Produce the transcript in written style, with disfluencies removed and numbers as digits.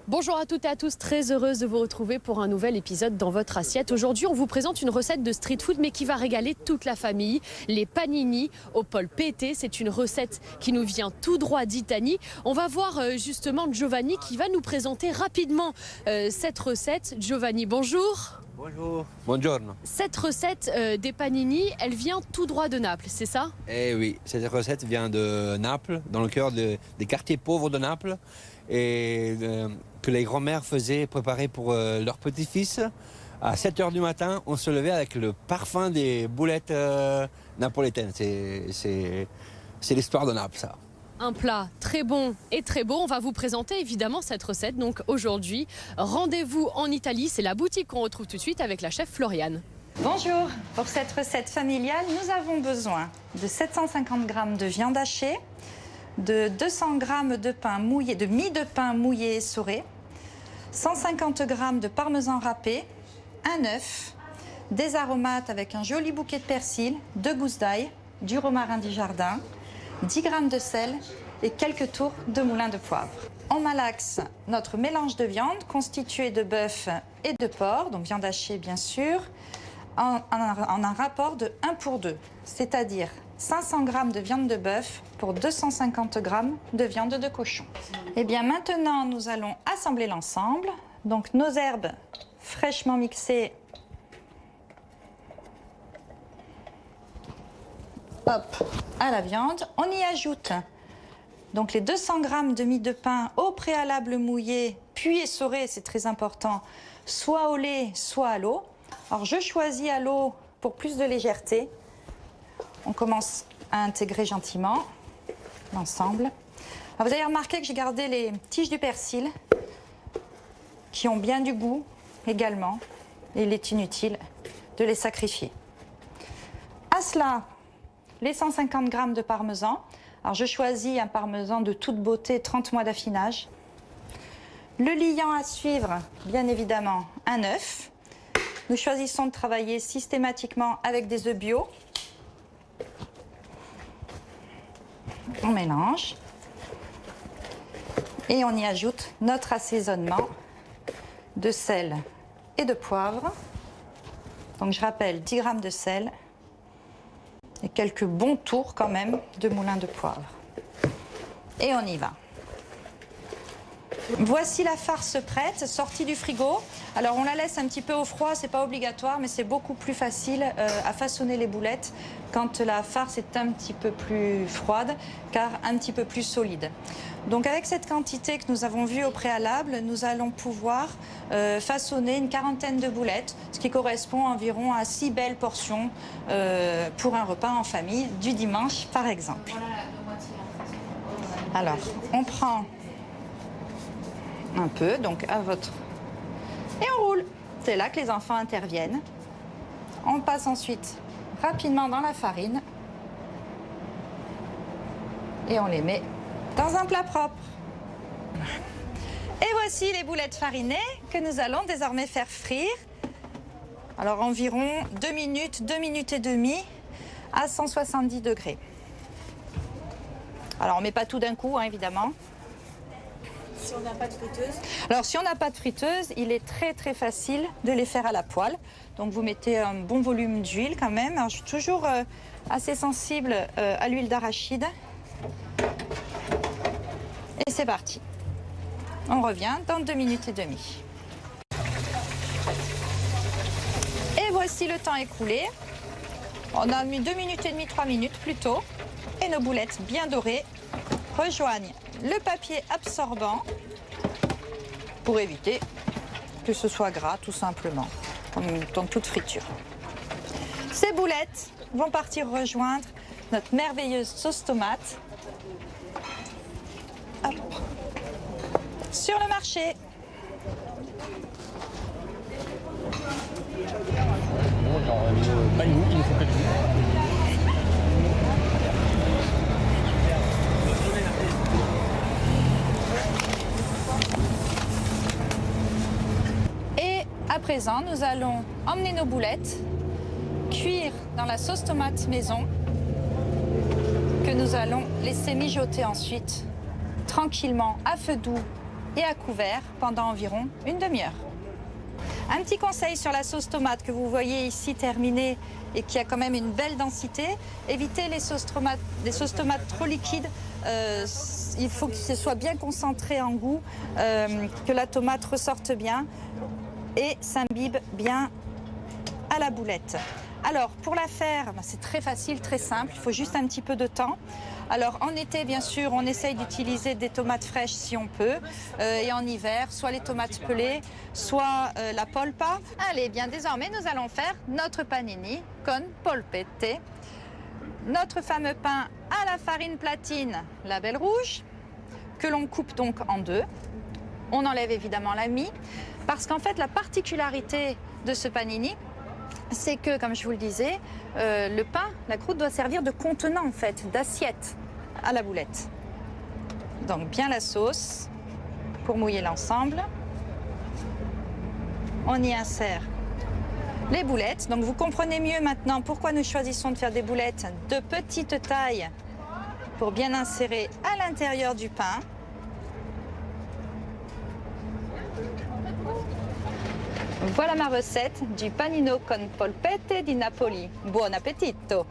Bonjour à toutes et à tous, très heureuse de vous retrouver pour un nouvel épisode dans votre assiette. Aujourd'hui, on vous présente une recette de street food mais qui va régaler toute la famille. Les panini au polpette, c'est une recette qui nous vient tout droit d'Italie. On va voir justement Giovanni qui va nous présenter rapidement cette recette. Giovanni, bonjour. Bonjour. Buongiorno. Cette recette des panini, elle vient tout droit de Naples, c'est ça? Eh oui, cette recette vient de Naples, dans le cœur des quartiers pauvres de Naples, et que les grands-mères faisaient préparer pour leur petit-fils. À 7 h du matin, on se levait avec le parfum des boulettes napolitaines. C'est l'histoire de Naples, ça. Un plat très bon et très beau. On va vous présenter évidemment cette recette. Donc aujourd'hui, rendez-vous en Italie. C'est la boutique qu'on retrouve tout de suite avec la chef Floriane. Bonjour, pour cette recette familiale, nous avons besoin de 750 g de viande hachée, de 200 g de pain mouillé, de mie de pain mouillé et essoré, 150 g de parmesan râpé, un œuf, des aromates avec un joli bouquet de persil, 2 gousses d'ail, du romarin du jardin, 10 g de sel et quelques tours de moulin de poivre. On malaxe notre mélange de viande constitué de bœuf et de porc, donc viande hachée bien sûr, en un rapport de 1 pour 2, c'est-à-dire 500 g de viande de bœuf pour 250 g de viande de cochon. Et bien maintenant, nous allons assembler l'ensemble. Donc nos herbes fraîchement mixées, hop, à la viande. On y ajoute donc les 200 g de mie de pain au préalable mouillé, puis essoré, c'est très important, soit au lait, soit à l'eau. Alors je choisis à l'eau pour plus de légèreté. On commence à intégrer gentiment l'ensemble. Vous avez remarqué que j'ai gardé les tiges du persil qui ont bien du goût également. Et il est inutile de les sacrifier. À cela, les 150 g de parmesan. Alors je choisis un parmesan de toute beauté, 30 mois d'affinage. Le liant à suivre, bien évidemment, un œuf. Nous choisissons de travailler systématiquement avec des œufs bio. On mélange et on y ajoute notre assaisonnement de sel et de poivre. Donc je rappelle 10 g de sel et quelques bons tours quand même de moulin de poivre. Et on y va. Voici la farce prête, sortie du frigo. Alors on la laisse un petit peu au froid, c'est pas obligatoire, mais c'est beaucoup plus facile à façonner les boulettes quand la farce est un petit peu plus froide, car un petit peu plus solide. Donc avec cette quantité que nous avons vue au préalable, nous allons pouvoir façonner une quarantaine de boulettes, ce qui correspond environ à 6 belles portions pour un repas en famille du dimanche par exemple. Alors on prend un peu, donc à votre... Et on roule. C'est là que les enfants interviennent. On passe ensuite rapidement dans la farine. Et on les met dans un plat propre. Et voici les boulettes farinées que nous allons désormais faire frire. Alors environ 2 minutes et demie à 170 degrés. Alors on ne met pas tout d'un coup, hein, évidemment. Si on n'a pas de friteuse? Alors si on n'a pas de friteuse, il est très facile de les faire à la poêle. Donc vous mettez un bon volume d'huile quand même. Alors je suis toujours assez sensible à l'huile d'arachide. Et c'est parti. On revient dans 2 minutes et demie. Et voici le temps écoulé. On a mis 2 minutes et demie, 3 minutes plutôt. Et nos boulettes bien dorées rejoignent le papier absorbant pour éviter que ce soit gras tout simplement, comme dans toute friture. Ces boulettes vont partir rejoindre notre merveilleuse sauce tomate. Hop. Sur le marché. Et à présent, nous allons emmener nos boulettes, cuire dans la sauce tomate maison, que nous allons laisser mijoter ensuite tranquillement à feu doux et à couvert pendant environ une demi-heure. Un petit conseil sur la sauce tomate que vous voyez ici terminée et qui a quand même une belle densité. Évitez les sauces tomates trop liquides. Il faut que ce soit bien concentré en goût, que la tomate ressorte bien et s'imbibe bien à la boulette. Alors pour la faire, c'est très facile, très simple, il faut juste un petit peu de temps. Alors en été, bien sûr, on essaye d'utiliser des tomates fraîches si on peut. Et en hiver, soit les tomates pelées, soit la polpa. Allez, bien désormais, nous allons faire notre panini con polpette. Notre fameux pain à la farine platine, la belle rouge, que l'on coupe donc en deux. On enlève évidemment la mie, parce qu'en fait, la particularité de ce panini, c'est que, comme je vous le disais, le pain, la croûte doit servir de contenant, en fait, d'assiette à la boulette. Donc bien la sauce pour mouiller l'ensemble. On y insère les boulettes. Donc vous comprenez mieux maintenant pourquoi nous choisissons de faire des boulettes de petite taille pour bien insérer à l'intérieur du pain. Voilà ma recette du panino con polpette di Napoli. Buon appetito!